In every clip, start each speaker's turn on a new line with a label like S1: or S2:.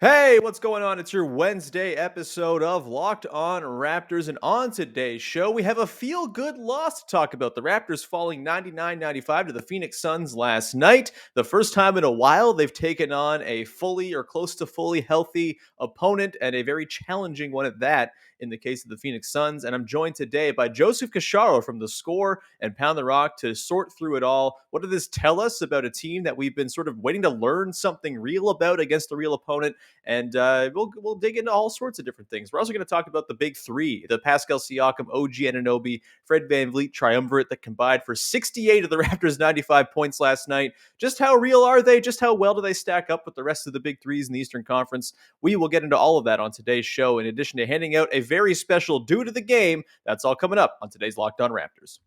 S1: Hey, what's going on? It's your Wednesday episode of Locked On Raptors. And on today's show, we have a feel good loss to talk about. The Raptors falling 99-95 to the Phoenix Suns last night. The first time in a while they've taken on a fully or close to fully healthy opponent, and a very challenging one at that in the case of the Phoenix Suns. And I'm joined today by Joseph Casciaro from The Score and Pound the Rock to sort through it all. What does this tell us about a team that we've been sort of waiting to learn something real about against a real opponent? And we'll dig into all sorts of different things. We're also going to talk about the big three: the Pascal, Siakam, OG Anunoby, Fred VanVleet triumvirate that combined for 68 of the Raptors' 95 points last night. Just how real are they? Just how well do they stack up with the rest of the big threes in the Eastern Conference? We will get into all of that on today's show, in addition to handing out a very special due to the game. That's all coming up on today's Locked On Raptors.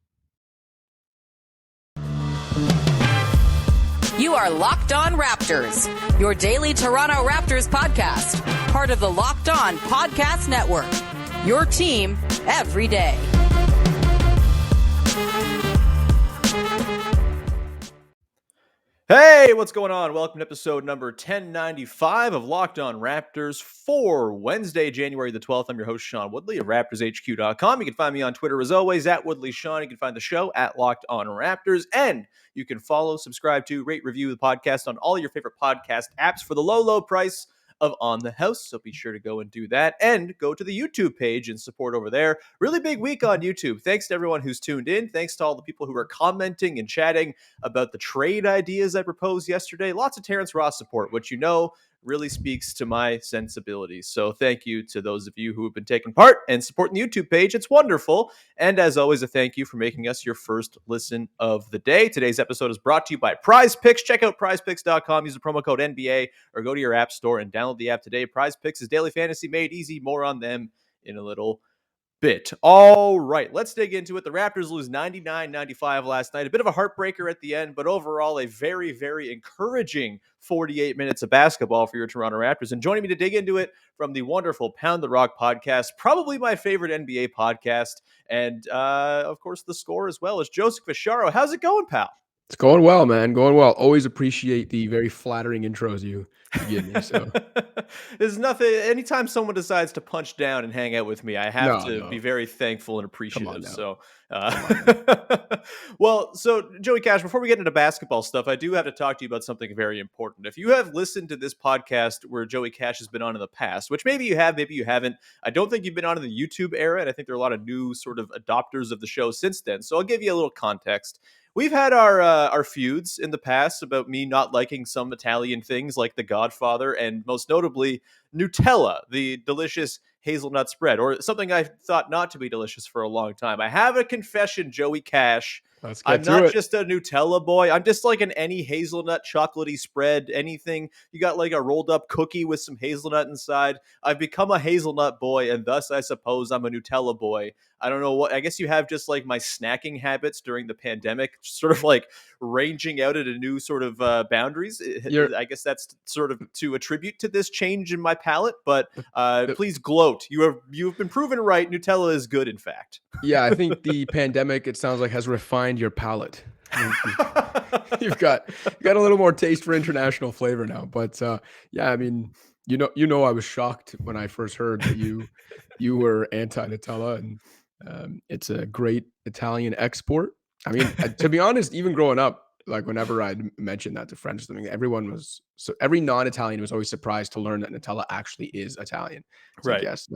S2: You are Locked On Raptors, your daily Toronto Raptors podcast, part of the Locked On Podcast Network, your team every day.
S1: Hey, what's going on? Welcome to episode number 1095 of Locked On Raptors for Wednesday, January the 12th. I'm your host, Sean Woodley of RaptorsHQ.com. You can find me on Twitter as always at WoodleySean. You can find the show at Locked On Raptors. And you can follow, subscribe to, rate, review the podcast on all your favorite podcast apps for the low, low price of On the House. So be sure to go and do that, and go to the YouTube page and support over there. Really big week on YouTube. Thanks to everyone who's tuned in. Thanks to all the people who are commenting and chatting about the trade ideas I proposed yesterday. Lots of Terrence Ross support, which really speaks to my sensibilities. So thank you to those of you who have been taking part and supporting the YouTube page. It's wonderful. And as always, a thank you for making us your first listen of the day. Today's episode is brought to you by Prize Picks. Check out prizepicks.com. Use the promo code NBA or go to your app store and download the app today. Prize Picks is daily fantasy made easy. More on them in a little bit. All right, let's dig into it. The Raptors lose 99-95 last night. A bit of a heartbreaker at the end, but overall a very, very encouraging 48 minutes of basketball for your Toronto Raptors. And joining me to dig into it from the wonderful Pound the Rock podcast, probably my favorite NBA podcast, and of course The Score as well, is Joseph Casciaro. How's it going, pal?
S3: It's going well, man. Going well. Always appreciate the very flattering intros you give me. So
S1: There's nothing. Anytime someone decides to punch down and hang out with me, I have to be very thankful and appreciative. So, so Joey Cash, before we get into basketball stuff, I do have to talk to you about something very important. If you have listened to this podcast where Joey Cash has been on in the past, which maybe you have, maybe you haven't, I don't think you've been on in the YouTube era, and I think there are a lot of new sort of adopters of the show since then. So I'll give you a little context. We've had our feuds in the past about me not liking some Italian things like The Godfather, and most notably Nutella, the delicious hazelnut spread, or something I thought not to be delicious for a long time. I have a confession, Joey Cash. I'm not just a Nutella boy. I'm just like any hazelnut chocolatey spread, anything. You got like a rolled up cookie with some hazelnut inside. I've become a hazelnut boy, and thus I suppose I'm a Nutella boy. I don't know what, I guess you have just like my snacking habits during the pandemic, sort of like ranging out at a new sort of boundaries. I guess that's sort of to attribute to this change in my palate, but please gloat. You've been proven right. Nutella is good, in fact.
S3: Yeah, I think the pandemic, it sounds like, has refined your palate. You've got a little more taste for international flavor now. But yeah, I mean, I was shocked when I first heard that you were anti-Nutella, and it's a great Italian export. I mean, to be honest, even growing up, like whenever I'd mentioned that to friends, I mean, every non-Italian was always surprised to learn that Nutella actually is Italian. So
S1: right.
S3: I guess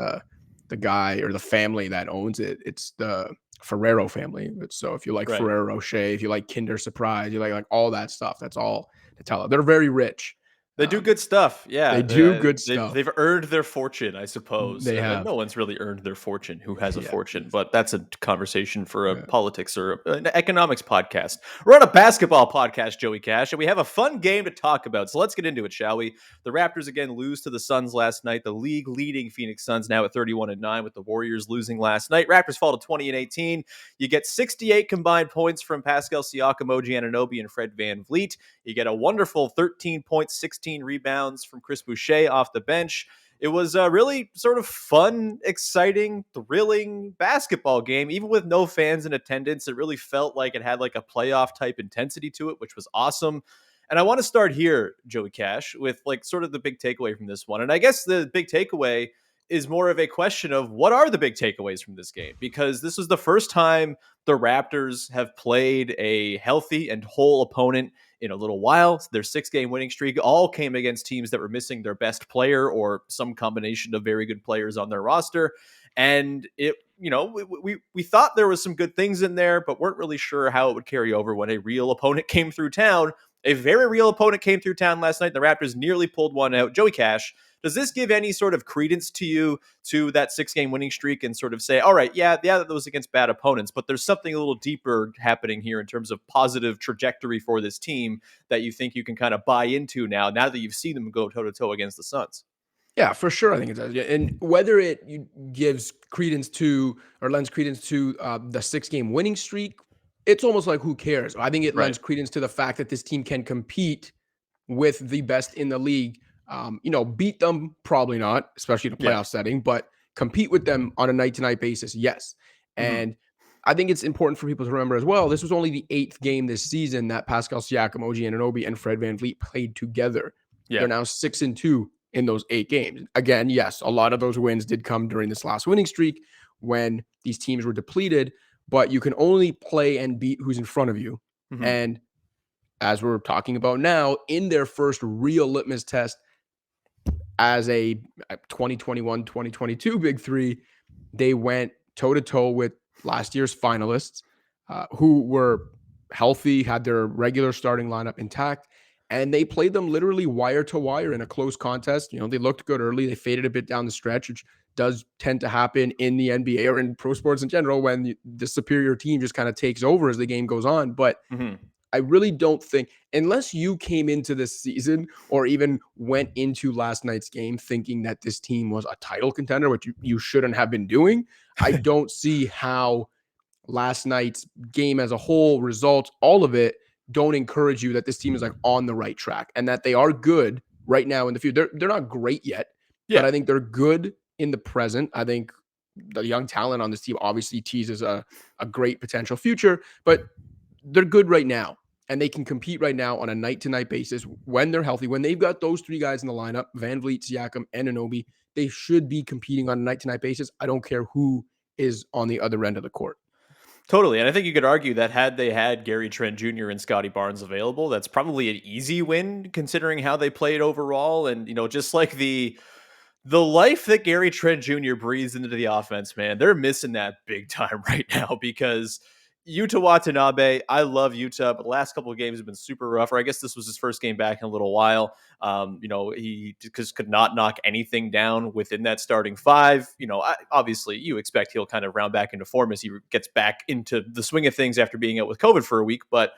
S3: the guy or the family that owns it, it's the Ferrero family. So if you like Ferrero Rocher, if you like Kinder Surprise, you like all that stuff, that's all Nutella. They're very rich.
S1: They do good stuff. Yeah.
S3: They do good stuff.
S1: They've earned their fortune, I suppose.
S3: They have.
S1: No one's really earned their fortune who has a fortune, but that's a conversation for a politics or an economics podcast. We're on a basketball podcast, Joey Cash, and we have a fun game to talk about. So let's get into it, shall we? The Raptors again lose to the Suns last night. The league leading Phoenix Suns now at 31-9, with the Warriors losing last night. Raptors fall to 20-18. You get 68 combined points from Pascal, Siakam, OG Anunoby, and Fred VanVleet. You get a wonderful 13 points, 16 rebounds from Chris Boucher off the bench. It was a really sort of fun, exciting, thrilling basketball game. Even with no fans in attendance, it really felt like it had like a playoff type intensity to it, which was awesome. And I want to start here, Joey Cash, with like sort of the big takeaway from this one. And I guess the big takeaway is more of a question of what are the big takeaways from this game? Because this was the first time the Raptors have played a healthy and whole opponent in a little while. Their 6-game winning streak all came against teams that were missing their best player or some combination of very good players on their roster. And it, we thought there was some good things in there, but weren't really sure how it would carry over when a real opponent came through town. A very real opponent came through town last night. The Raptors nearly pulled one out. Joey Cash, does this give any sort of credence to you to that 6-game winning streak and sort of say, all right, that was against bad opponents, but there's something a little deeper happening here in terms of positive trajectory for this team that you think you can kind of buy into now that you've seen them go toe-to-toe against the Suns?
S3: Yeah, for sure. I think it does. Yeah. And whether it gives credence to or lends credence to the 6-game winning streak, it's almost like who cares? I think it lends credence to the fact that this team can compete with the best in the league. Beat them, probably not, especially in a playoff setting, but compete with them on a night-to-night basis, yes. And I think it's important for people to remember as well, this was only the 8th game this season that Pascal Siakam, OG Anunoby, and Fred VanVleet played together. Yeah. They're now 6-2 in those 8 games. Again, yes, a lot of those wins did come during this last winning streak when these teams were depleted, but you can only play and beat who's in front of you. And as we're talking about now, in their first real litmus test as a 2021-2022 Big Three, they went toe-to-toe with last year's finalists who were healthy, had their regular starting lineup intact, and they played them literally wire to wire in a close contest. They looked good early. They faded a bit down the stretch, which does tend to happen in the NBA or in pro sports in general when the superior team just kind of takes over as the game goes on. But I really don't think, unless you came into this season or even went into last night's game thinking that this team was a title contender, which you shouldn't have been doing, I don't see how last night's game as a whole, results, all of it, don't encourage you that this team is like on the right track and that they are good right now in the future. They're not great yet, but I think they're good in the present. I think the young talent on this team obviously teases a great potential future, but they're good right now. And they can compete right now on a night-to-night basis when they're healthy. When they've got those 3 guys in the lineup, VanVleet, Siakam, and Anunoby, they should be competing on a night-to-night basis. I don't care who is on the other end of the court.
S1: Totally. And I think you could argue that had they had Gary Trent Jr. and Scotty Barnes available, that's probably an easy win considering how they played overall. And, just like the life that Gary Trent Jr. breathes into the offense, man, they're missing that big time right now because Yuta Watanabe, I love Yuta, but the last couple of games have been super rough. Or I guess this was his first game back in a little while. He just could not knock anything down within that starting 5. Obviously you expect he'll kind of round back into form as he gets back into the swing of things after being out with COVID for a week. But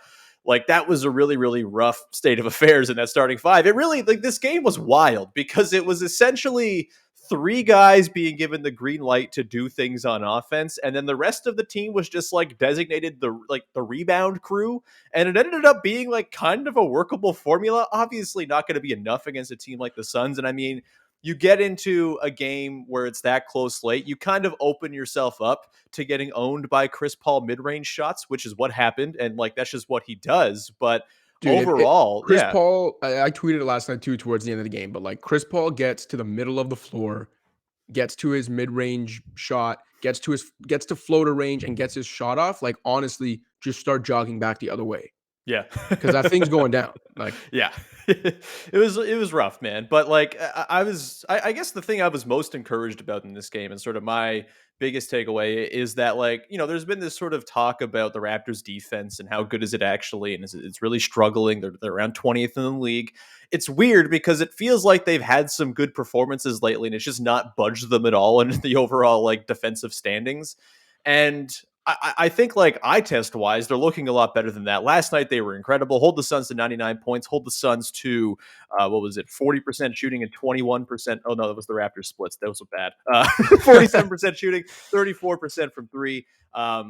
S1: like that was a really, really rough state of affairs in that starting 5. It really, this game was wild because it was essentially 3 guys being given the green light to do things on offense, and then the rest of the team was just like designated the rebound crew, and it ended up being like kind of a workable formula. Obviously not going to be enough against a team like the Suns, and I mean, you get into a game where it's that close late, you kind of open yourself up to getting owned by Chris Paul mid-range shots, which is what happened, and like that's just what he does. But dude, overall,
S3: Chris Paul, I tweeted it last night too towards the end of the game, but like Chris Paul gets to the middle of the floor, gets to his mid-range shot, gets to floater range and gets his shot off, like honestly, just start jogging back the other way.
S1: Yeah.
S3: Because that thing's going down. Like,
S1: yeah, it was rough, man. But like, I guess the thing I was most encouraged about in this game and sort of my biggest takeaway is that, like, there's been this sort of talk about the Raptors defense and how good is it actually, and it's really struggling. They're around 20th in the league. It's weird because it feels like they've had some good performances lately, and it's just not budged them at all in the overall like defensive standings. And I think like eye test wise, they're looking a lot better than that. Last night, they were incredible. Hold the Suns to 99 points, hold the Suns to, 40% shooting and 21%. Oh no, that was the Raptors splits. That was so bad. 47% shooting, 34% from 3. I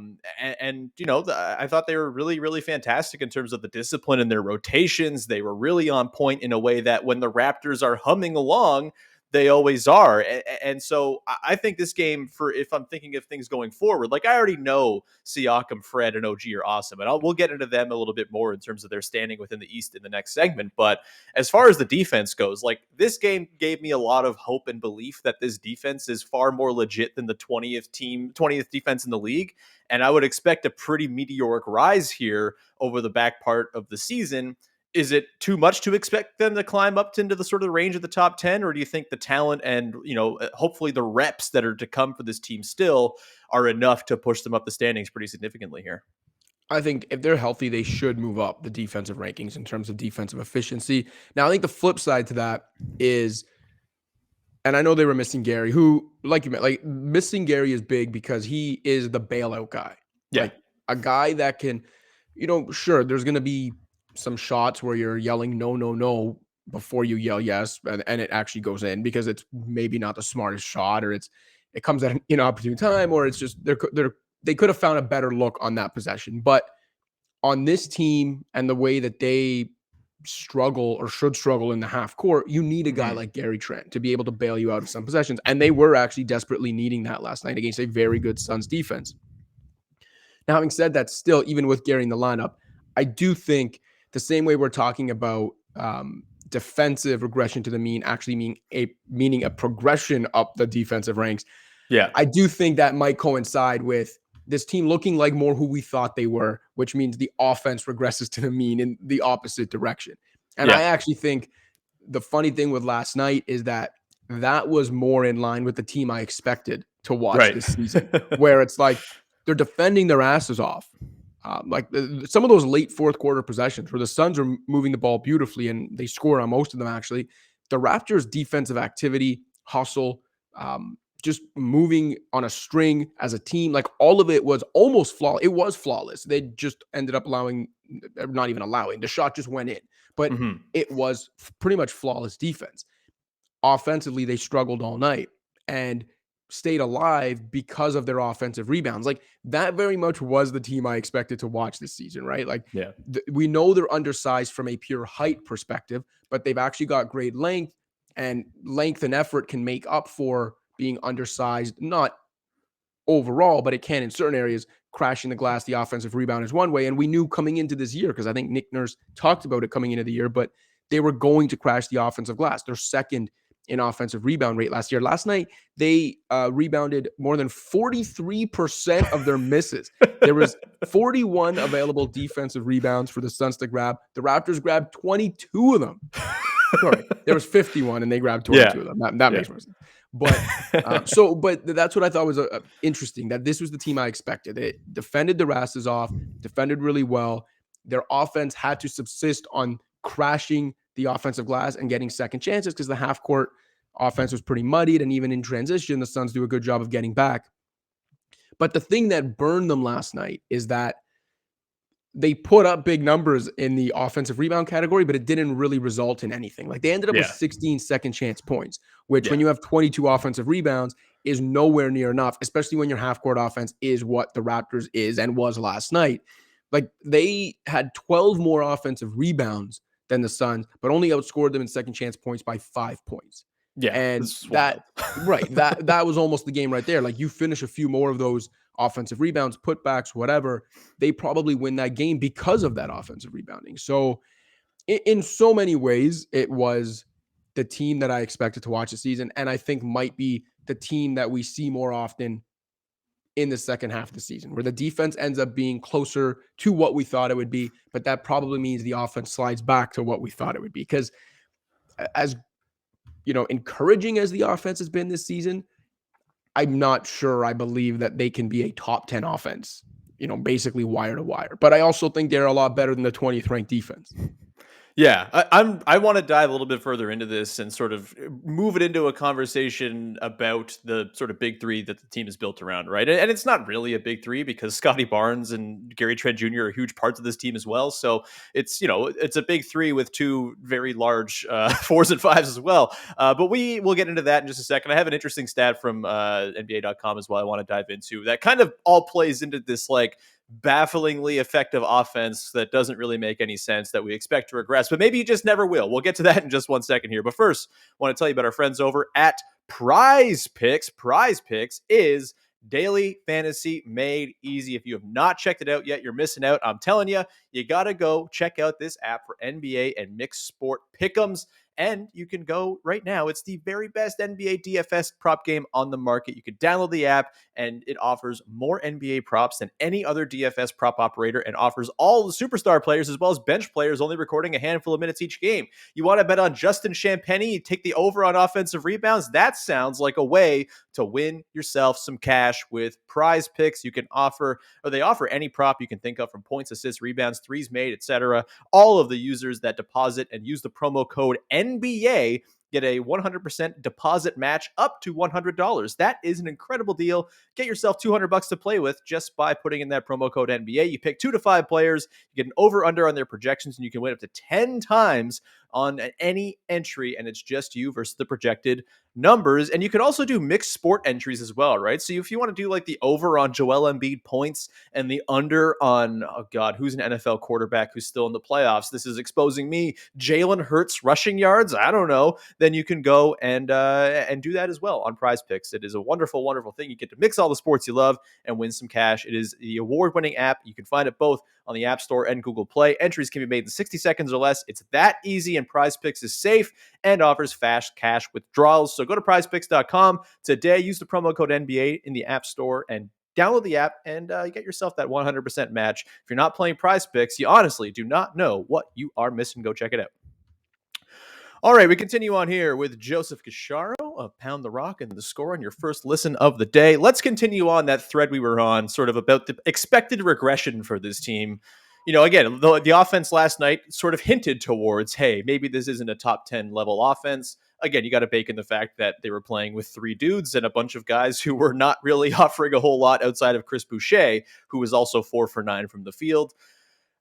S1: thought they were really, really fantastic in terms of the discipline in their rotations. They were really on point in a way that when the Raptors are humming along, they always are. And so I think this game, for if I'm thinking of things going forward, like I already know Siakam, Fred, and OG are awesome, and we'll get into them a little bit more in terms of their standing within the East in the next segment. But as far as the defense goes, like this game gave me a lot of hope and belief that this defense is far more legit than the 20th defense in the league. And I would expect a pretty meteoric rise here over the back part of the season. Is it too much to expect them to climb up into the sort of range of the top 10? Or do you think the talent and, hopefully the reps that are to come for this team still are enough to push them up the standings pretty significantly here?
S3: I think if they're healthy, they should move up the defensive rankings in terms of defensive efficiency. Now, I think the flip side to that is, and I know they were missing Gary, who, like you meant, like missing Gary is big because he is the bailout guy.
S1: Yeah.
S3: Like a guy that can, sure, there's going to be some shots where you're yelling no before you yell yes, and it actually goes in because it's maybe not the smartest shot, or it comes at an inopportune time, or it's just they could have found a better look on that possession. But on this team and the way that they struggle or should struggle in the half court, you need a guy like Gary Trent to be able to bail you out of some possessions. And they were actually desperately needing that last night against a very good Suns defense. Now, having said that, still, even with Gary in the lineup, I do think the same way we're talking about defensive regression to the mean actually meaning a progression up the defensive ranks.
S1: Yeah.
S3: I do think that might coincide with this team looking like more who we thought they were, which means the offense regresses to the mean in the opposite direction. And I actually think the funny thing with last night is that was more in line with the team I expected to watch this season, where it's like they're defending their asses off. Some of those late fourth quarter possessions where the Suns are moving the ball beautifully and they score on most of them, actually. The Raptors' defensive activity, hustle, just moving on a string as a team, like all of it was almost flawless. It was flawless. They just ended up not even allowing. The shot just went in. But it was pretty much flawless defense. Offensively, they struggled all night and stayed alive because of their offensive rebounds. Like that very much was the team I expected to watch this season, right? Like we know they're undersized from a pure height perspective, but they've actually got great length, and length and effort can make up for being undersized, not overall, but it can in certain areas. Crashing the glass, the offensive rebound is one way. And we knew coming into this year, because I think Nick Nurse talked about it coming into the year, but they were going to crash the offensive glass. They're second in offensive rebound rate last year. Last night, they rebounded more than 43% of their misses. There was 41 available defensive rebounds for the Suns to grab. The Raptors grabbed 22 of them. Sorry, there was 51 and they grabbed 22 of them. That makes more sense. But but that's what I thought was interesting, that this was the team I expected. It defended their asses off, defended really well. Their offense had to subsist on crashing the offensive glass and getting second chances because the half court offense was pretty muddied, and even in transition, the Suns do a good job of getting back. But the thing that burned them last night is that they put up big numbers in the offensive rebound category, but it didn't really result in anything. Like they ended up with 16 second chance points, which when you have 22 offensive rebounds is nowhere near enough, especially when your half court offense is what the Raptors is and was last night. Like they had 12 more offensive rebounds than the Suns, but only outscored them in second chance points by 5 points.
S1: Yeah.
S3: And that was almost the game right there. Like you finish a few more of those offensive rebounds, putbacks, whatever, they probably win that game because of that offensive rebounding. So in so many ways, it was the team that I expected to watch this season, and I think might be the team that we see more often in the second half of the season, where the defense ends up being closer to what we thought it would be, but that probably means the offense slides back to what we thought it would be. Because as encouraging as the offense has been this season, I'm not sure I believe that they can be a top 10 offense, basically wire to wire. But I also think they're a lot better than the 20th ranked defense.
S1: Yeah, I want to dive a little bit further into this and sort of move it into a conversation about the sort of big three that the team is built around, right? And it's not really a big three because Scotty Barnes and Gary Trent Jr. are huge parts of this team as well. So it's it's a big three with two very large fours and fives as well. But we will get into that in just a second. I have an interesting stat from NBA.com as well I want to dive into that kind of all plays into this like bafflingly effective offense that doesn't really make any sense that we expect to regress, but maybe you just never will. We'll get to that in just 1 second here. But first, I want to tell you about our friends over at Prize Picks. Prize Picks is daily fantasy made easy. If you have not checked it out yet, you're missing out. I'm telling you, you got to go check out this app for NBA and mixed sport pick'ems. And you can go right now. It's the very best NBA DFS prop game on the market. You can download the app, and it offers more NBA props than any other DFS prop operator, and offers all the superstar players as well as bench players, only recording a handful of minutes each game. You want to bet on Justin Champagnie, you take the over on offensive rebounds? That sounds like a way to win yourself some cash with Prize Picks. They offer any prop you can think of, from points, assists, rebounds, threes made, etc. All of the users that deposit and use the promo code NBA get a 100% deposit match up to $100. That is an incredible deal. Get yourself $200 to play with just by putting in that promo code NBA. You pick 2 to 5 players, you get an over-under on their projections, and you can win up to 10 times on any entry, and it's just you versus the projected numbers. And you can also do mixed sport entries as well, right? So if you want to do like the over on Joel Embiid points and the under on, oh God, who's an NFL quarterback who's still in the playoffs? This is exposing me. Jalen Hurts rushing yards? I don't know. Then you can go and do that as well on Prize Picks. It is a wonderful, wonderful thing. You get to mix all the sports you love and win some cash. It is the award-winning app. You can find it both on the App Store and Google Play. Entries can be made in 60 seconds or less. It's that easy, and Prize Picks is safe and offers fast cash withdrawals. So go to prizepicks.com today. Use the promo code NBA in the App Store and download the app, and get yourself that 100% match. If you're not playing Prize Picks, you honestly do not know what you are missing. Go check it out. All right, we continue on here with Joseph Casciaro of Pound the Rock and the Score on your first listen of the day. Let's continue on that thread we were on, sort of about the expected regression for this team. You know, again, the offense last night sort of hinted towards, hey, maybe this isn't a top 10 level offense. Again, you got to bake in the fact that they were playing with 3 dudes and a bunch of guys who were not really offering a whole lot outside of Chris Boucher, who was also 4 for 9 from the field.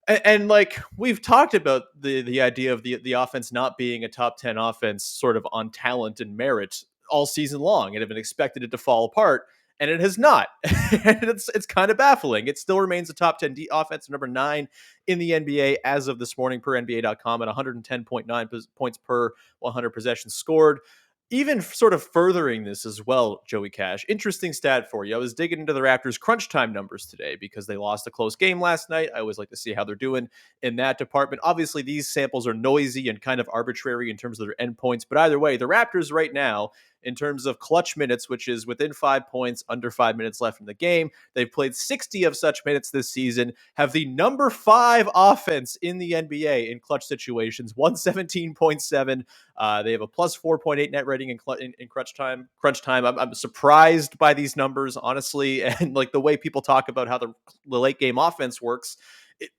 S1: And like we've talked about the idea of the offense not being a top 10 offense sort of on talent and merit all season long, and have been expected it to fall apart, and it has not. And it's kind of baffling. It still remains a top 10 offense, number 9 in the NBA as of this morning per NBA.com at 110.9 points per 100 possessions scored. Even sort of furthering this as well, Joey Cash, interesting stat for you. I was digging into the Raptors' crunch time numbers today because they lost a close game last night. I always like to see how they're doing in that department. Obviously, these samples are noisy and kind of arbitrary in terms of their endpoints, but either way, the Raptors right now, in terms of clutch minutes, which is within 5 points, under 5 minutes left in the game, they've played 60 of such minutes this season, have the number 5 offense in the NBA in clutch situations, 117.7. They have a plus 4.8 net rating in crunch time. I'm surprised by these numbers, honestly, and like the way people talk about how the late game offense works.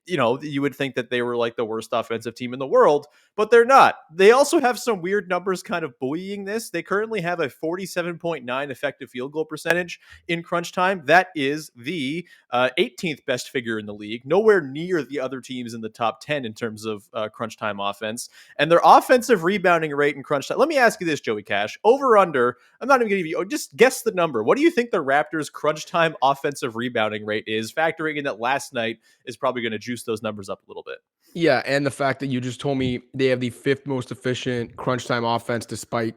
S1: You would think that they were like the worst offensive team in the world, but they're not. They also have some weird numbers kind of buoying this. They currently have a 47.9 effective field goal percentage in crunch time. That is the 18th best figure in the league, nowhere near the other teams in the top 10 in terms of crunch time offense. And their offensive rebounding rate in crunch time. Let me ask you this, Joey Cash. Over under, I'm not even going to give you, just guess the number. What do you think the Raptors' crunch time offensive rebounding rate is, factoring in that last night is probably going to juice those numbers up a little bit?
S3: Yeah, and the fact that you just told me they have the 5th most efficient crunch time offense despite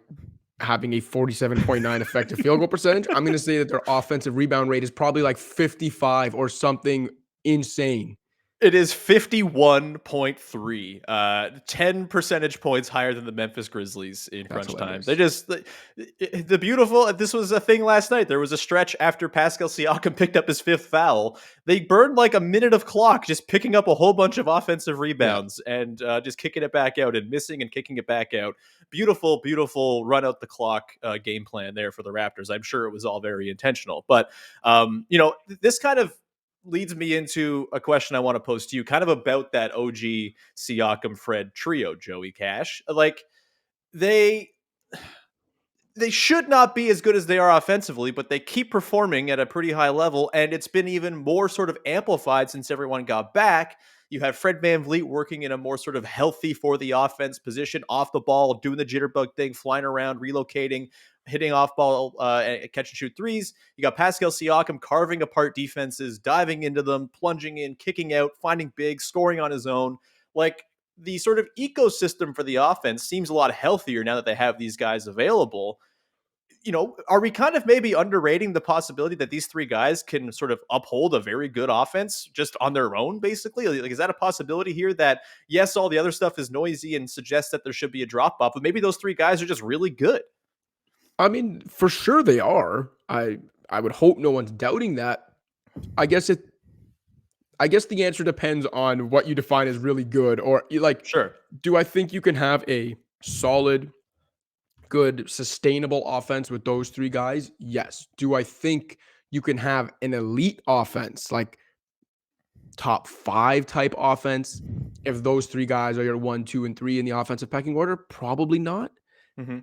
S3: having a 47.9 effective field goal percentage. I'm going to say that their offensive rebound rate is probably like 55 or something insane.
S1: It is 51.3, 10 percentage points higher than the Memphis Grizzlies in crunch time. They just, the beautiful, this was a thing last night. There was a stretch after Pascal Siakam picked up his 5th foul. They burned like a minute of clock just picking up a whole bunch of offensive rebounds and just kicking it back out and missing and kicking it back out. Beautiful, beautiful run out the clock game plan there for the Raptors. I'm sure it was all very intentional. But, this kind of leads me into a question I want to pose to you, kind of about that OG Siakam Fred trio, Joey Cash. Like, they should not be as good as they are offensively, but they keep performing at a pretty high level, and it's been even more sort of amplified since everyone got back. You had Fred VanVleet working in a more sort of healthy for the offense position, off the ball, doing the jitterbug thing, flying around, relocating. hitting off ball, catch and shoot threes. You got Pascal Siakam carving apart defenses, diving into them, plunging in, kicking out, finding big, scoring on his own. Like, the sort of ecosystem for the offense seems a lot healthier now that they have these guys available. Are we kind of maybe underrating the possibility that these three guys can sort of uphold a very good offense just on their own, basically? Like, is that a possibility here that, yes, all the other stuff is noisy and suggests that there should be a drop off, but maybe those three guys are just really good?
S3: I mean, for sure they are. I would hope no one's doubting that. I guess the answer depends on what you define as really good, or like,
S1: Sure.
S3: do I think you can have a solid, good, sustainable offense with those three guys? Yes. Do I think you can have an elite offense, like top 5 type offense, if those three guys are your 1, 2, and 3 in the offensive pecking order? Probably not.
S1: Mm-hmm.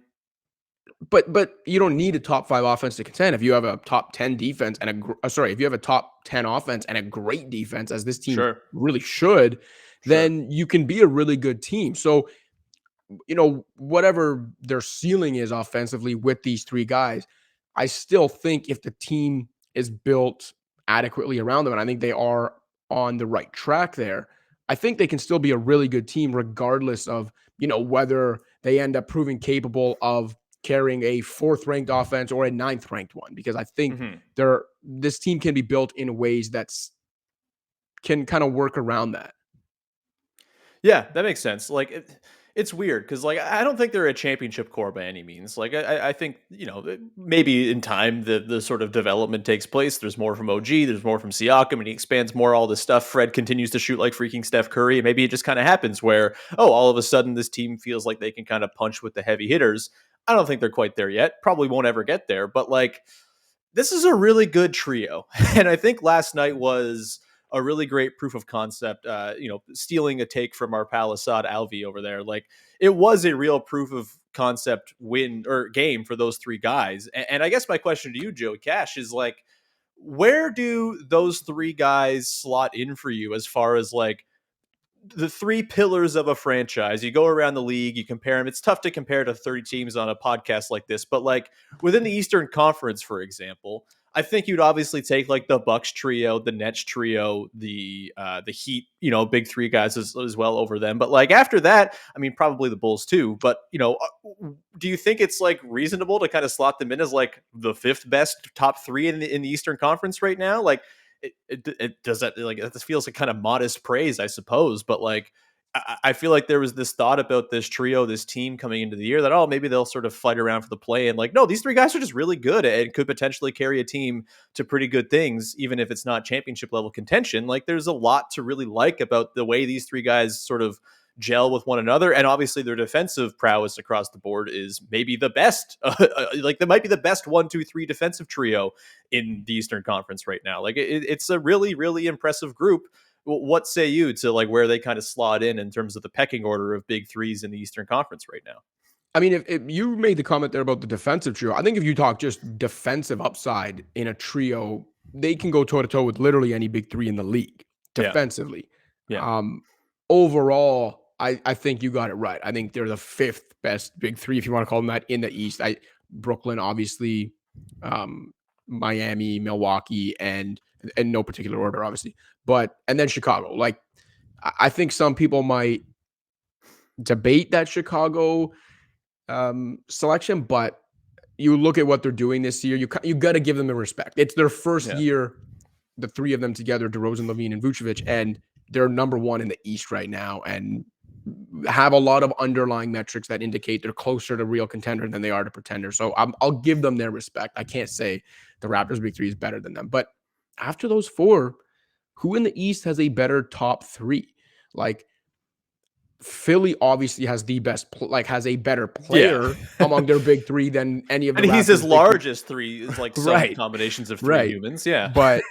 S3: But you don't need a top 5 offense to contend. If you have a top 10 defense and if you have a top 10 offense and a great defense, as this team really should, then you can be a really good team. So, whatever their ceiling is offensively with these three guys, I still think if the team is built adequately around them, and I think they are on the right track there, I think they can still be a really good team regardless of, whether they end up proving capable of carrying a 4th ranked offense or a 9th ranked one, because I think this team can be built in ways that can kind of work around that.
S1: Yeah, that makes sense. Like, it's weird because, like, I don't think they're a championship core by any means. Like, I think, maybe in time the sort of development takes place. There's more from OG, there's more from Siakam, and he expands more all this stuff. Fred continues to shoot like freaking Steph Curry. And maybe it just kind of happens where, all of a sudden this team feels like they can kind of punch with the heavy hitters. I don't think they're quite there yet. Probably won't ever get there. But, like, this is a really good trio. And I think last night was a really great proof of concept, stealing a take from our pal Assad Alvi over there. Like, it was a real proof of concept win or game for those three guys. And I guess my question to you, Joe Cash, is like, where do those three guys slot in for you as far as like the three pillars of a franchise? You go around the league, you compare them. It's tough to compare to 30 teams on a podcast like this, but like within the Eastern Conference, for example, I think you'd obviously take like the Bucks trio, the Nets trio, the Heat, big three guys as well over them. But like after that, I mean, probably the Bulls too. But do you think it's like reasonable to kind of slot them in as like the 5th best top 3 in the Eastern Conference right now? Like, it does that, like, this feels like kind of modest praise, I suppose, but like I feel like there was this thought about this trio, this team coming into the year that, maybe they'll sort of fight around for the play. And like, no, these three guys are just really good and could potentially carry a team to pretty good things, even if it's not championship level contention. Like, there's a lot to really like about the way these three guys sort of gel with one another. And obviously their defensive prowess across the board is maybe the best. Like, they might be the best 1, 2, 3 defensive trio in the Eastern Conference right now. Like, it's a really, really impressive group. What say you to like where they kind of slot in terms of the pecking order of big threes in the Eastern Conference right now?
S3: I mean, if you made the comment there about the defensive trio, I think if you talk just defensive upside in a trio, they can go toe to toe with literally any big 3 in the league defensively.
S1: Yeah.
S3: Overall, I think you got it right. I think they're the 5th best big 3, if you want to call them that, in the East. Brooklyn, obviously, Miami, Milwaukee, and in no particular order, obviously, and then Chicago. Like, I think some people might debate that Chicago selection, but you look at what they're doing this year, you got to give them the respect. It's their first year, the 3 of them together, DeRozan, Levine, and Vucevic, and they're number 1 in the East right now, and have a lot of underlying metrics that indicate they're closer to real contender than they are to pretender. So I'll give them their respect. I can't say the Raptors big 3 is better than them, but after those 4, who in the East has a better top 3? Like, Philly obviously has the best, has a better player among their big 3 than any of the.
S1: And he's
S3: Raptors
S1: as large as 3, is like some combinations of 3 humans. Yeah.
S3: But,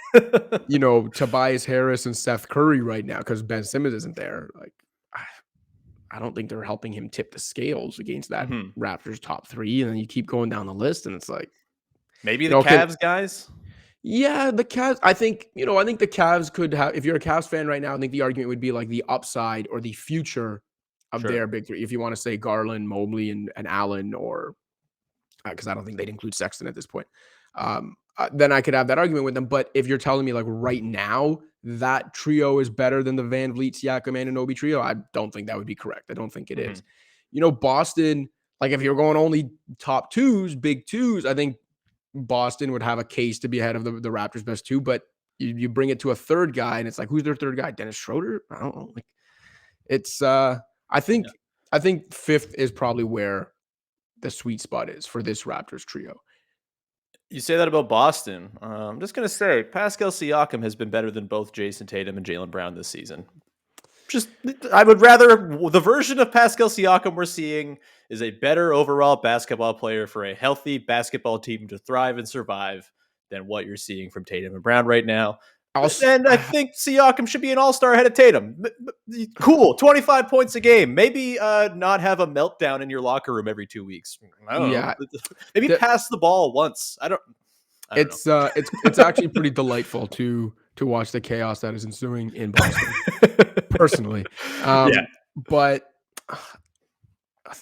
S3: Tobias Harris and Seth Curry right now, because Ben Simmons isn't there. Like, I don't think they're helping him tip the scales against that Raptors top 3. And then you keep going down the list and it's like,
S1: maybe the Cavs guys.
S3: Yeah, the Cavs. I think the Cavs could have, if you're a Cavs fan right now, I think the argument would be like the upside or the future of their big 3. If you want to say Garland, Mobley, and Allen, or because I don't think they'd include Sexton at this point. Then I could have that argument with them. But if you're telling me like right now that trio is better than the VanVleet, Siakam, Anunoby trio, I don't think that would be correct. I don't think it is. Boston, like if you're going only top twos, big twos, I think Boston would have a case to be ahead of the Raptors' best two. But you bring it to a third guy, and it's like, who's their third guy? Dennis Schroeder? I don't know. Like it's I think fifth is probably where the sweet spot is for this Raptors trio.
S1: You say that about Boston. I'm just going to say Pascal Siakam has been better than both Jason Tatum and Jaylen Brown this season. I would rather the version of Pascal Siakam we're seeing is a better overall basketball player for a healthy basketball team to thrive and survive than what you're seeing from Tatum and Brown right now. And I think Siakam should be an all-star ahead of Tatum. Cool, 25 points a game. Maybe not have a meltdown in your locker room every 2 weeks. I don't know. Maybe pass the ball once. I don't know.
S3: It's actually pretty delightful to watch the chaos that is ensuing in Boston. Personally, but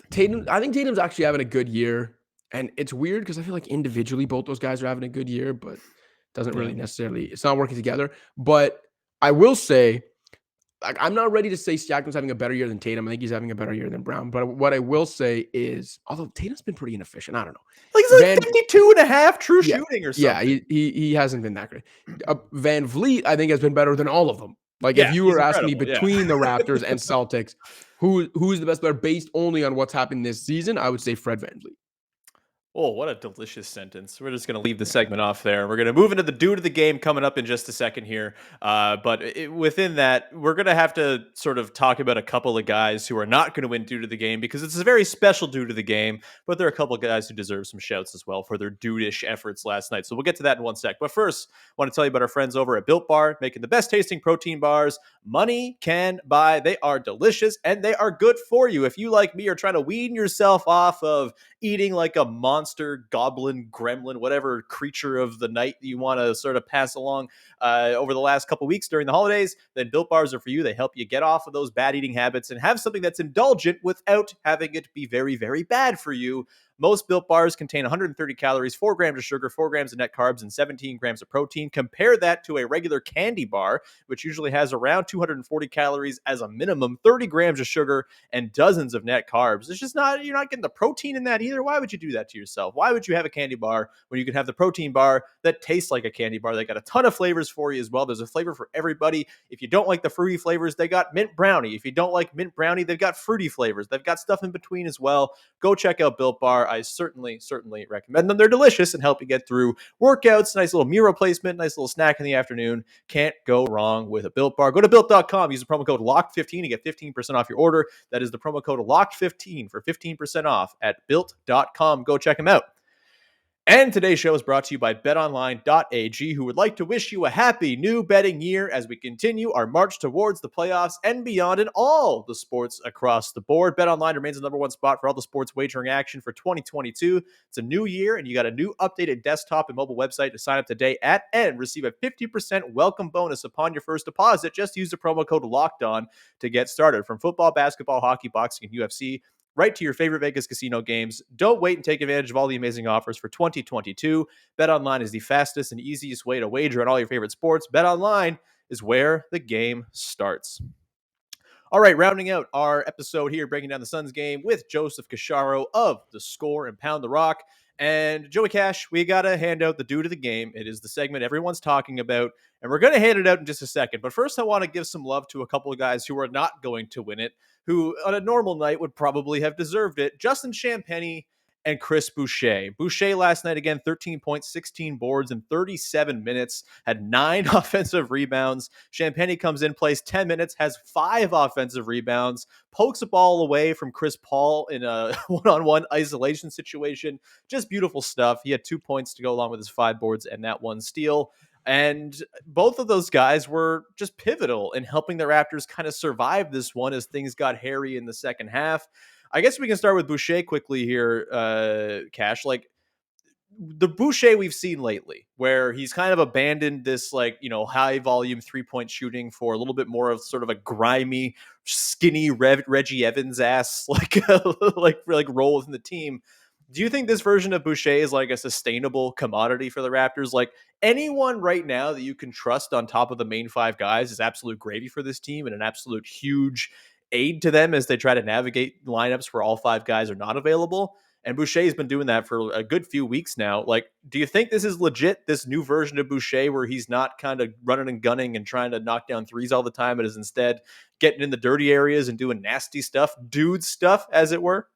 S3: Tatum. I think Tatum's actually having a good year, and it's weird because I feel like individually both those guys are having a good year, but doesn't really necessarily. It's not working together. But I will say, like, I'm not ready to say Siakam's having a better year than Tatum. I think he's having a better year than Brown. But what I will say is, although Tatum's been pretty inefficient, I don't know.
S1: Like he's like 52.5 true shooting or something.
S3: Yeah, he hasn't been that great. VanVleet, I think, has been better than all of them. Like if you were asking me between the Raptors and Celtics, who's the best player based only on what's happened this season, I would say Fred VanVleet.
S1: Oh, what a delicious sentence. We're just going to leave the segment off there. We're going to move into the dude of the game coming up in just a second here. But within that, we're going to have to sort of talk about a couple of guys who are not going to win dude of the game because it's a very special dude of the game. But there are a couple of guys who deserve some shouts as well for their dude-ish efforts last night. So we'll get to that in one sec. But first, I want to tell you about our friends over at Built Bar, making the best tasting protein bars money can buy. They are delicious and they are good for you. If you, like me, are trying to wean yourself off of eating like a monster, goblin, gremlin, whatever creature of the night you want to sort of pass along over the last couple weeks during the holidays, then Built Bars are for you. They help you get off of those bad eating habits and have something that's indulgent without having it be very, very bad for you. Most Built Bars contain 130 calories, 4 grams of sugar, 4 grams of net carbs, and 17 grams of protein. Compare that to a regular candy bar, which usually has around 240 calories as a minimum, 30 grams of sugar, and dozens of net carbs. It's just not, you're not getting the protein in that either. Why would you do that to yourself? Why would you have a candy bar when you could have the protein bar that tastes like a candy bar? They got a ton of flavors for you as well. There's a flavor for everybody. If you don't like the fruity flavors, they got mint brownie. If you don't like mint brownie, they've got fruity flavors. They've got stuff in between as well. Go check out Built Bar. I certainly recommend them. They're delicious and help you get through workouts. Nice little meal replacement, nice little snack in the afternoon. Can't go wrong with a Built Bar. Go to Built.com. Use the promo code LOCKED15 to get 15% off your order. That is the promo code LOCKED15 for 15% off at Built.com. Go check them out. And today's show is brought to you by betonline.ag, who would like to wish you a happy new betting year as we continue our march towards the playoffs and beyond in all the sports across the board. BetOnline remains the number one spot for all the sports wagering action for 2022. It's a new year, and you got a new updated desktop and mobile website to sign up today at and receive a 50% welcome bonus upon your first deposit. Just use the promo code LOCKEDON to get started. From football, basketball, hockey, boxing, and UFC, right to your favorite Vegas casino games. Don't wait and take advantage of all the amazing offers for 2022. BetOnline is the fastest and easiest way to wager on all your favorite sports. BetOnline is where the game starts. All right, rounding out our episode here, breaking down the Suns game with Joseph Casciaro of The Score and Pound the Rock. And Joey Cash, we got to hand out the dude of the game. It is the segment everyone's talking about, and we're going to hand it out in just a second. But first, I want to give some love to a couple of guys who are not going to win it, who on a normal night would probably have deserved it. Justin Champagnie and Chris Boucher. Boucher last night, again, 13 points, 16 boards in 37 minutes, had 9 offensive rebounds. Champagnie comes in, plays 10 minutes, has 5 offensive rebounds, pokes a ball away from Chris Paul in a one-on-one isolation situation. Just beautiful stuff. He had 2 points to go along with his 5 boards and that 1 steal. And both of those guys were just pivotal in helping the Raptors kind of survive this one as things got hairy in the second half. I guess we can start with Boucher quickly here, Cash. Like the Boucher we've seen lately, where he's kind of abandoned this, like, you know, high volume 3-point shooting for a little bit more of sort of a grimy, skinny Reggie Evans ass, like role within the team. Do you think this version of Boucher is like a sustainable commodity for the Raptors? Like anyone right now that you can trust on top of the main five guys is absolute gravy for this team and an absolute huge aid to them as they try to navigate lineups where all five guys are not available. And Boucher's been doing that for a good few weeks now. Like, do you think this is legit, this new version of Boucher where he's not kind of running and gunning and trying to knock down threes all the time, but is instead getting in the dirty areas and doing nasty stuff, dude stuff, as it were?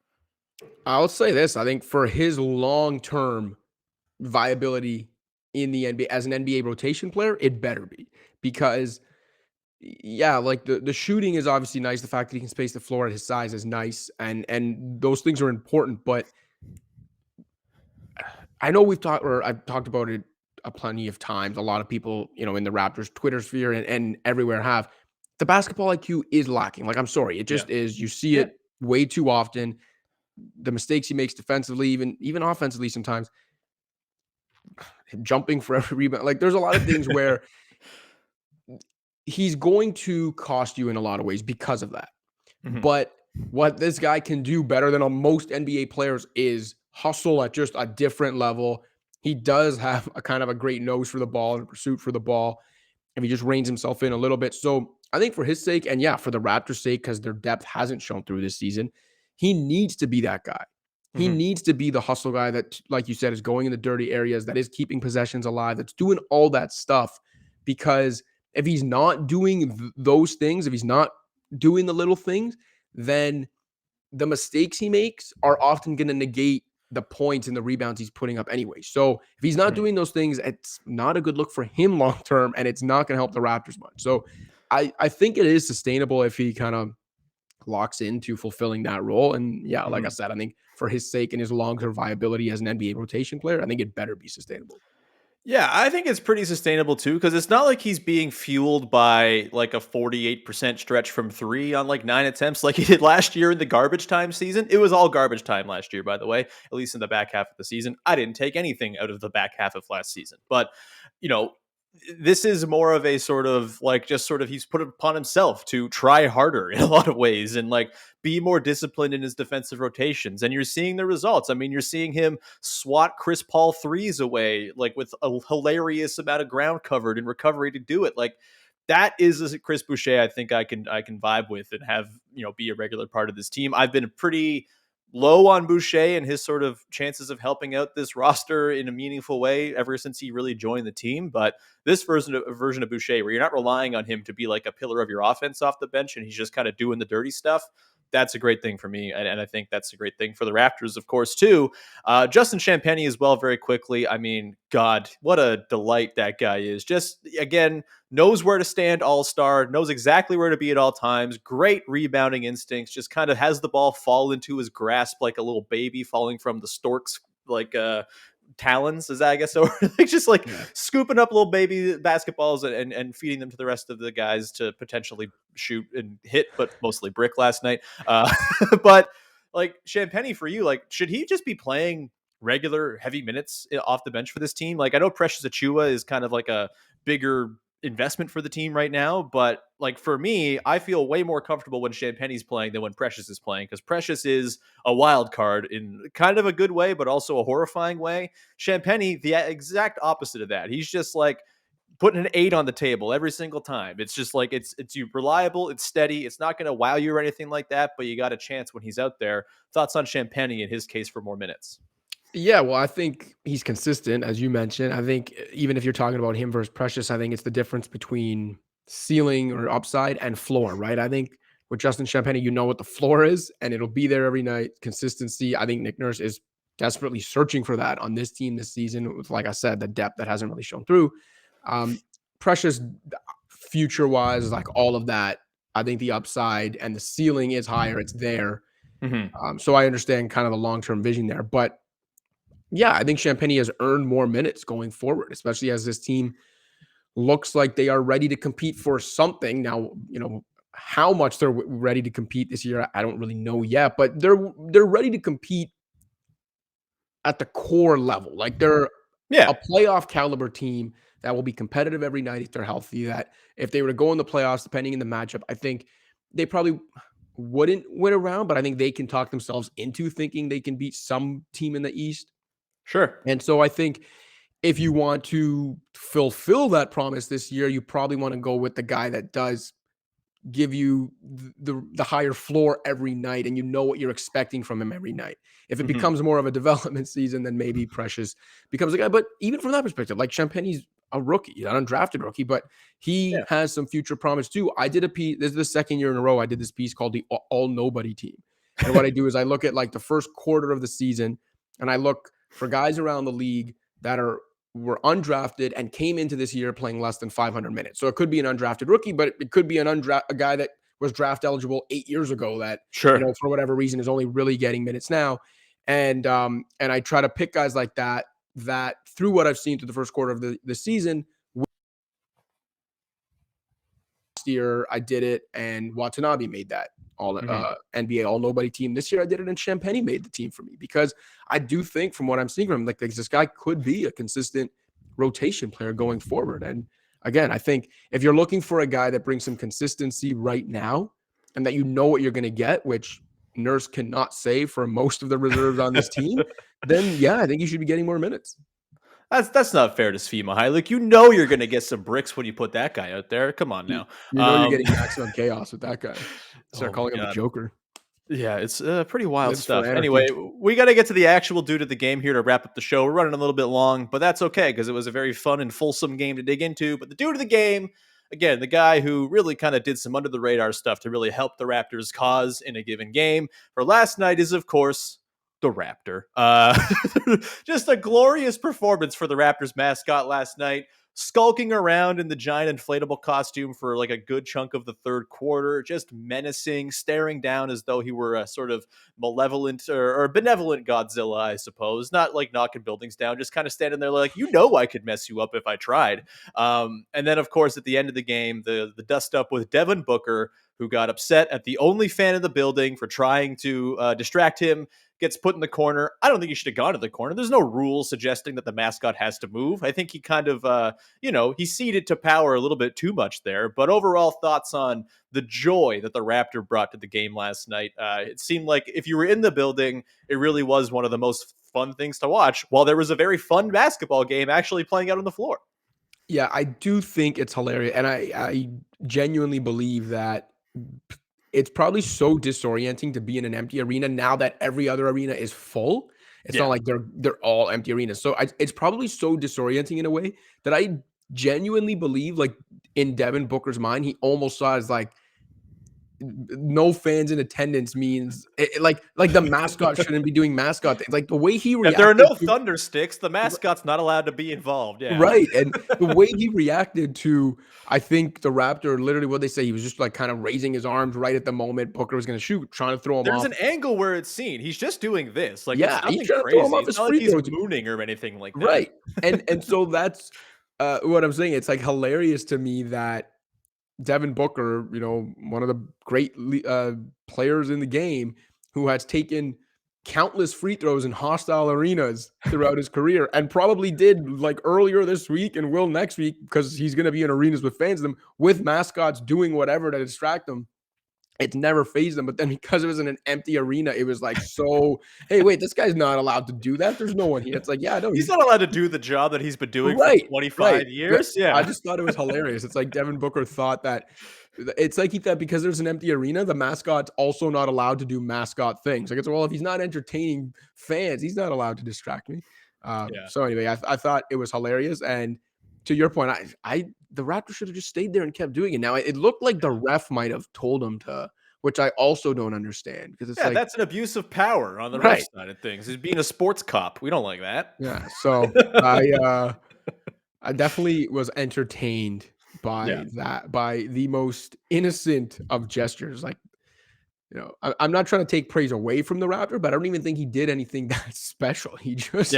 S3: I'll say this. I think for his long-term viability in the NBA as an NBA rotation player, it better be because yeah, like the shooting is obviously nice. The fact that he can space the floor at his size is nice, and those things are important. But I know I've talked about it a plenty of times. A lot of people, in the Raptors Twitter sphere and everywhere have the basketball IQ is lacking. Like I'm sorry, it
S1: Yeah.
S3: just is. You see it way too often. The mistakes he makes defensively, even offensively, sometimes jumping for every rebound. Like there's a lot of things where he's going to cost you in a lot of ways because of that.
S1: Mhm.
S3: But what this guy can do better than most NBA players is hustle at just a different level. He does have a kind of a great nose for the ball and pursuit for the ball. And he just reins himself in a little bit. So I think for his sake, and yeah, for the Raptors' sake, because their depth hasn't shown through this season, he needs to be that guy. He
S1: Mhm.
S3: needs to be the hustle guy that, like you said, is going in the dirty areas, that is keeping possessions alive, that's doing all that stuff. Because if he's not doing those things, if he's not doing the little things, then the mistakes he makes are often going to negate the points and the rebounds he's putting up anyway. So if he's not
S1: Mhm.
S3: doing those things, it's not a good look for him long term, and it's not going to help the Raptors much. So I think it is sustainable if he kind of locks into fulfilling that role. And yeah, like I
S1: Mhm.
S3: said, I think for his sake and his long-term viability as an NBA rotation player, I think it better be sustainable.
S1: Yeah, I think it's pretty sustainable too, because it's not like he's being fueled by like a 48% stretch from three on like 9 attempts like he did last year in the garbage time season. It was all garbage time last year, by the way, at least in the back half of the season. I didn't take anything out of the back half of last season. But, you know, this is more of a sort of like just sort of he's put it upon himself to try harder in a lot of ways and like be more disciplined in his defensive rotations. And you're seeing the results. I mean, you're seeing him swat Chris Paul threes away, like with a hilarious amount of ground covered in recovery to do it. Like that is a Chris Boucher I think I can vibe with and have, be a regular part of this team. I've been pretty low on Boucher and his sort of chances of helping out this roster in a meaningful way ever since he really joined the team. But this version of Boucher, where you're not relying on him to be like a pillar of your offense off the bench and he's just kind of doing the dirty stuff, that's a great thing for me. And I think that's a great thing for the Raptors, of course, too. Justin Champagnie as well, very quickly. I mean, God, what a delight that guy is. Just, again, knows where to stand all-star, knows exactly where to be at all times, great rebounding instincts, just kind of has the ball fall into his grasp like a little baby falling from the stork's like talons, is that I guess so? Like just like
S3: Yeah.
S1: scooping up little baby basketballs and feeding them to the rest of the guys to potentially shoot and hit, but mostly brick last night. But like Champagnie for you, like should he just be playing regular heavy minutes off the bench for this team? Like I know Precious Achua is kind of like a bigger investment for the team right now, but like for me, I feel way more comfortable when Champagnie's playing than when Precious is playing, because Precious is a wild card in kind of a good way, but also a horrifying way. Champagnie, the exact opposite of that. He's just like putting an 8 on the table every single time. It's just like it's you reliable, it's steady, it's not going to wow you or anything like that, but you got a chance when he's out there. Thoughts on Champagnie in his case for more minutes?
S3: Yeah, well, I think he's consistent, as you mentioned. I think even if you're talking about him versus Precious, I think it's the difference between ceiling or upside and floor, right? I think with Justin Champagnie, you know what the floor is, and it'll be there every night. Consistency. I think Nick Nurse is desperately searching for that on this team this season. With, like I said, the depth that hasn't really shown through. Precious, future wise, like all of that. I think the upside and the ceiling is higher. It's there.
S1: Mm-hmm.
S3: So I understand kind of the long term vision there, but yeah, I think Champagnie has earned more minutes going forward, especially as this team looks like they are ready to compete for something. Now, how much they're ready to compete this year, I don't really know yet, but they're ready to compete at the core level. Like they're
S1: Yeah.
S3: a playoff caliber team that will be competitive every night if they're healthy. That if they were to go in the playoffs, depending on the matchup, I think they probably wouldn't win around, but I think they can talk themselves into thinking they can beat some team in the East.
S1: Sure.
S3: And so I think if you want to fulfill that promise this year, you probably want to go with the guy that does give you the higher floor every night, and you know what you're expecting from him every night. If it
S1: Mhm.
S3: becomes more of a development season, then maybe Precious becomes a guy. But even from that perspective, like Champagnie's a rookie, an undrafted rookie, but he
S1: Yeah.
S3: has some future promise too. I did a piece. This is the second year in a row I did this piece called the All Nobody Team. And what I do is I look at like the first quarter of the season, and I look for guys around the league that were undrafted and came into this year playing less than 500 minutes. So it could be an undrafted rookie, but it could be a guy that was draft eligible 8 years ago that,
S1: Sure.
S3: for whatever reason is only really getting minutes now. And I try to pick guys like that through what I've seen through the first quarter of the season. Last year I did it, and Watanabe made that all NBA All Nobody team. This year I did it, and Champagnie made the team for me, because I do think from what I'm seeing from him, like this guy could be a consistent rotation player going forward. And again, I think if you're looking for a guy that brings some consistency right now, and that you know what you're going to get, which Nurse cannot say for most of the reserves on this team, then yeah, I think you should be getting more minutes.
S1: That's not fair to Svi High. Like, you're going to get some bricks when you put that guy out there. Come on now.
S3: You're getting maximum chaos with that guy. Start
S1: Oh
S3: calling
S1: my
S3: him a
S1: God.
S3: Joker.
S1: Yeah, it's pretty wild
S3: Lives for
S1: stuff.
S3: anarchy.
S1: Anyway, we got to get to the actual dude of the game here to wrap up the show. We're running a little bit long, but that's okay because it was a very fun and fulsome game to dig into. But the dude of the game, again, the guy who really kind of did some under the radar stuff to really help the Raptors' cause in a given game for last night is, of course, the Raptor. Just a glorious performance for the Raptors mascot last night, skulking around in the giant inflatable costume for like a good chunk of the third quarter, just menacing, staring down as though he were a sort of malevolent or benevolent Godzilla, I suppose. Not like knocking buildings down, just kind of standing there like, I could mess you up if I tried. And then, of course, at the end of the game, the dust up with Devin Booker, who got upset at the only fan in the building for trying to distract him, gets put in the corner. I don't think he should have gone to the corner. There's no rule suggesting that the mascot has to move. I think he kind of, he ceded to power a little bit too much there. But overall thoughts on the joy that the Raptor brought to the game last night. It seemed like if you were in the building, it really was one of the most fun things to watch, while there was a very fun basketball game actually playing out on the floor.
S3: Yeah, I do think it's hilarious. And I genuinely believe that it's probably so disorienting to be in an empty arena now that every other arena is full. It's not like they're all empty arenas. So it's probably so disorienting in a way that I genuinely believe, like, in Devin Booker's mind, he almost saw it as like no fans in attendance means like the mascot shouldn't be doing mascot things. Like the way he reacted.
S1: If there are no thunder sticks, the mascot's not allowed to be involved. Yeah.
S3: Right. And the way he reacted to, I think the Raptor, literally what they say, he was just like kind of raising his arms right at the moment Booker was going to shoot, trying to throw him off.
S1: There's an angle where it's seen. He's just doing this. Like,
S3: yeah,
S1: it's nothing
S3: he's trying
S1: crazy.
S3: to throw him off
S1: It's
S3: his
S1: not like
S3: free
S1: he's
S3: throw.
S1: mooning or anything like that.
S3: Right. And so that's what I'm saying. It's like hilarious to me that Devin Booker, one of the great players in the game, who has taken countless free throws in hostile arenas throughout his career, and probably did like earlier this week and will next week, because he's going to be in arenas with fans of them, with mascots doing whatever to distract them. It's never phased them. But then because it was in an empty arena, it was like, so, hey, wait, this guy's not allowed to do that. There's no one here. It's like, yeah, no,
S1: He's not allowed to do the job that he's been doing for 25 years. Yeah.
S3: I just thought it was hilarious. It's like Devin Booker thought that it's like he thought because there's an empty arena, the mascot's also not allowed to do mascot things. Like, it's, well, if he's not entertaining fans, he's not allowed to distract me. So anyway, I thought it was hilarious. And to your point, the Raptors should have just stayed there and kept doing it. Now, it looked like the ref might have told him to, which I also don't understand, because it's like,
S1: that's an abuse of power on the ref side of things. He's being a sports cop. We don't like that.
S3: Yeah. So I definitely was entertained by that, by the most innocent of gestures. Like, I'm not trying to take praise away from the Raptor, but I don't even think he did anything that special. He just,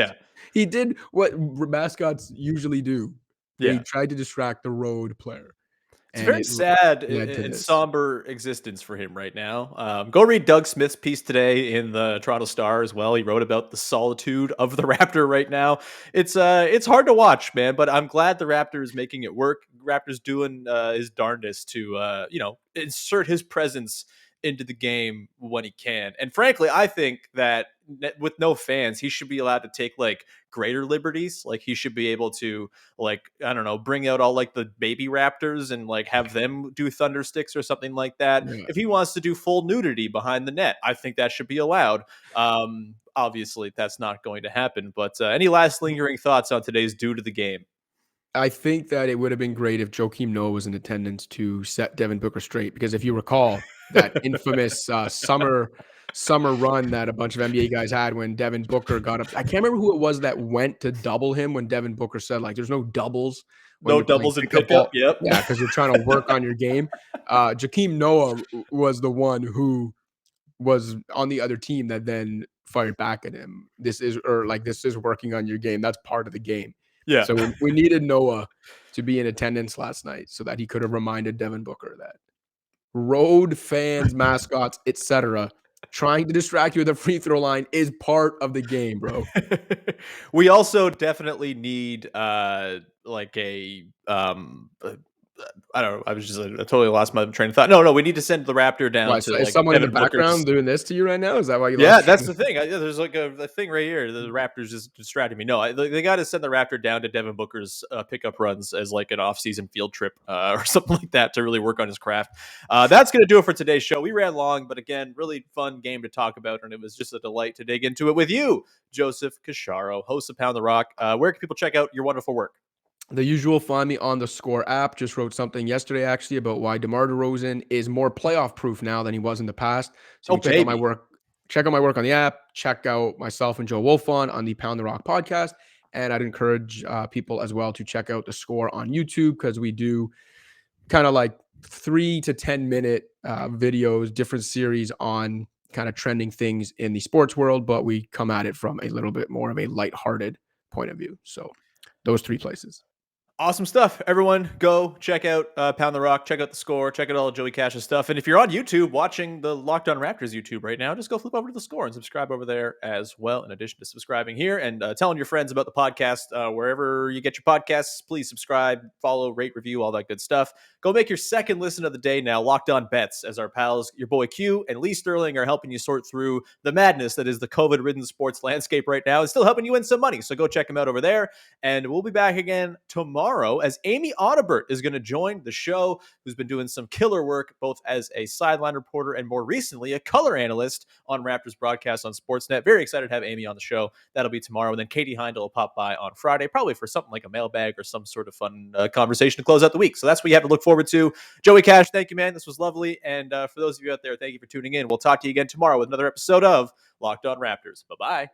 S3: he did what mascots usually do. They tried to distract the road player.
S1: It's very sad and somber existence for him right now. Go read Doug Smith's piece today in the Toronto Star as well. He wrote about the solitude of the Raptor right now. It's hard to watch, man, but I'm glad the Raptor is making it work. Raptor's doing his darndest to insert his presence into the game when he can. And frankly, I think that with no fans, he should be allowed to take like greater liberties. Like he should be able to, like, I don't know, bring out all like the baby raptors and like have them do thunder sticks or something like that.
S3: Yeah.
S1: If he wants to do full nudity behind the net, I think that should be allowed. Obviously that's not going to happen, but any last lingering thoughts on today's due to the game?
S3: I think that it would have been great if Joakim Noah was in attendance to set Devin Booker straight, because if you recall that infamous summer run that a bunch of NBA guys had when Devin Booker got up. I can't remember who it was that went to double him when Devin Booker said, like, there's no doubles when
S1: No
S3: you're playing
S1: doubles in
S3: pickup
S1: pickup.
S3: ball.
S1: Yep.
S3: Yeah, because you're trying to work on your game. Joakim Noah was the one who was on the other team that then fired back at him. This is working on your game. That's part of the game.
S1: Yeah.
S3: So we needed Noah to be in attendance last night so that he could have reminded Devin Booker that road fans, mascots, etc., trying to distract you at the free throw line is part of the game, bro.
S1: We also definitely need like I don't know. I totally lost my train of thought. No, we need to send the Raptor down
S3: Why,
S1: to
S3: is
S1: like
S3: someone in the
S1: Devin Booker's.
S3: background doing this to you right now? Is that why you
S1: Yeah,
S3: lost?
S1: that's the thing. There's like a thing right here. The Raptors just distracting me. No, they got to send the Raptor down to Devin Booker's pickup runs as like an off-season field trip or something like that to really work on his craft. That's going to do it for today's show. We ran long, but again, really fun game to talk about, and it was just a delight to dig into it with you, Joseph Casciaro, host of Pound the Rock. Where can people check out your wonderful work?
S3: The usual, find me on the Score app. Just wrote something yesterday actually about why DeMar DeRozan is more playoff proof now than he was in the past. So you can check out my work. Check out my work on the app. Check out myself and Joe Wolfon on the Pound the Rock podcast. And I'd encourage people as well to check out the Score on YouTube, because we do kind of like 3 to 10 minute videos, different series on kind of trending things in the sports world, but we come at it from a little bit more of a lighthearted point of view. So those 3 places.
S1: Awesome stuff. Everyone go check out Pound the Rock, check out the Score, check out all of Joey Cash's stuff. And if you're on YouTube watching the Locked On Raptors YouTube right now, just go flip over to the Score and subscribe over there as well, in addition to subscribing here and telling your friends about the podcast. Wherever you get your podcasts, please subscribe, follow, rate, review, all that good stuff. Go make your second listen of the day now, Locked On Bets, as our pals, your boy Q and Lee Sterling, are helping you sort through the madness that is the COVID-ridden sports landscape right now, and still helping you win some money. So go check them out over there. And we'll be back again tomorrow as Amy Audibert is going to join the show, who's been doing some killer work both as a sideline reporter and more recently a color analyst on Raptors broadcast on Sportsnet. Very excited to have Amy on the show. That'll be tomorrow. And then Katie Heindel will pop by on Friday, probably for something like a mailbag or some sort of fun conversation to close out the week. So that's what you have to look forward to. Joey Cash, thank you, man. This was lovely. And for those of you out there, thank you for tuning in. We'll talk to you again tomorrow with another episode of Locked On Raptors. Bye-bye.